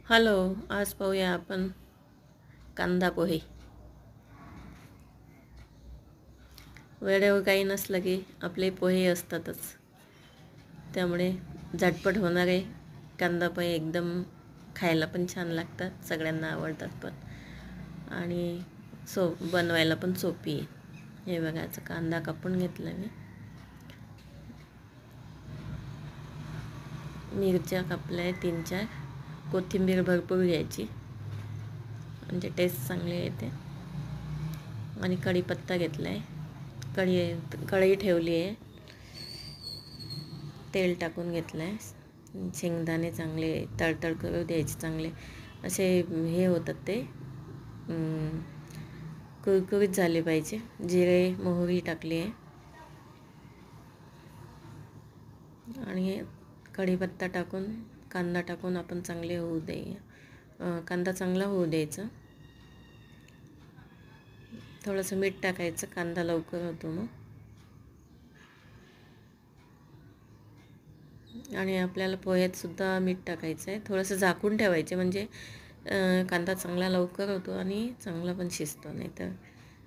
Hello, आज पाहूया आपण कांदा पोहे. वेळेवर काही नसलं की आपले पोहे असतातच, त्यामुळे झटपट होणारे कांदा पोहे एकदम खायला पण छान लागतात, सगळ्यांना आवडतात पण, आणि बनवायला पण सोपी आहे. हे बघायचं, कांदा कापून घेतला मी, मिरच्या कापल्या 3-4, कोथिंबीर भरपूर घ्यायची म्हणजे टेस्ट चांगली येते, आणि कढीपत्ता घेतला आहे, कढई ठेवली आहे, तेल टाकून घेतलं आहे, शेंगदाणे चांगले तळतळ करू द्यायचे, चांगले असे हे होतात ते कुरकुरीत झाले पाहिजे. जिरे मोहरी टाकली आहे आणि कढीपत्ता टाकून कांदा टाकून आपण चांगले होऊ कांदा चांगला होऊ द्यायचा. थोडंसं मीठ टाकायचं, कांदा लवकर होतो मग. आणि आपल्याला पोह्यात सुद्धा मीठ टाकायचं आहे, थोडंसं झाकून ठेवायचे म्हणजे कांदा चांगला लवकर होतो आणि चांगला पण शिजतो, नाही तर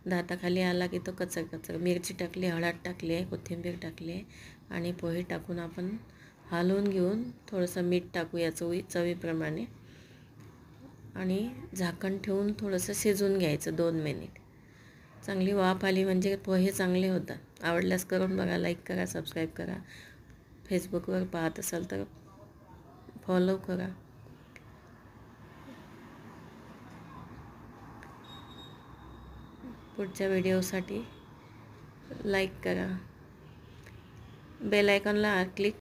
दाताखाली आला की तो कचर. मिरची टाकली, हळद टाकली आहे, कोथिंबीर टाकली आहे, आणि पोहे टाकून आपण हलवून घेऊन थोडंसं मीठ टाकूया चवीप्रमाणे, आणि झाकण ठेवून थोडंसं शिजवून घ्यायचं 2 मिनिट. चांगली वाफ आली म्हणजे पोहे चांगले होतात. आवडल्यास करून बघा, लाईक करा, सबस्क्राईब करा. फेसबुकवर पाहत असाल तर फॉलो करा. पुढच्या व्हिडिओसाठी लाईक करा, बेल आयकॉनला क्लिक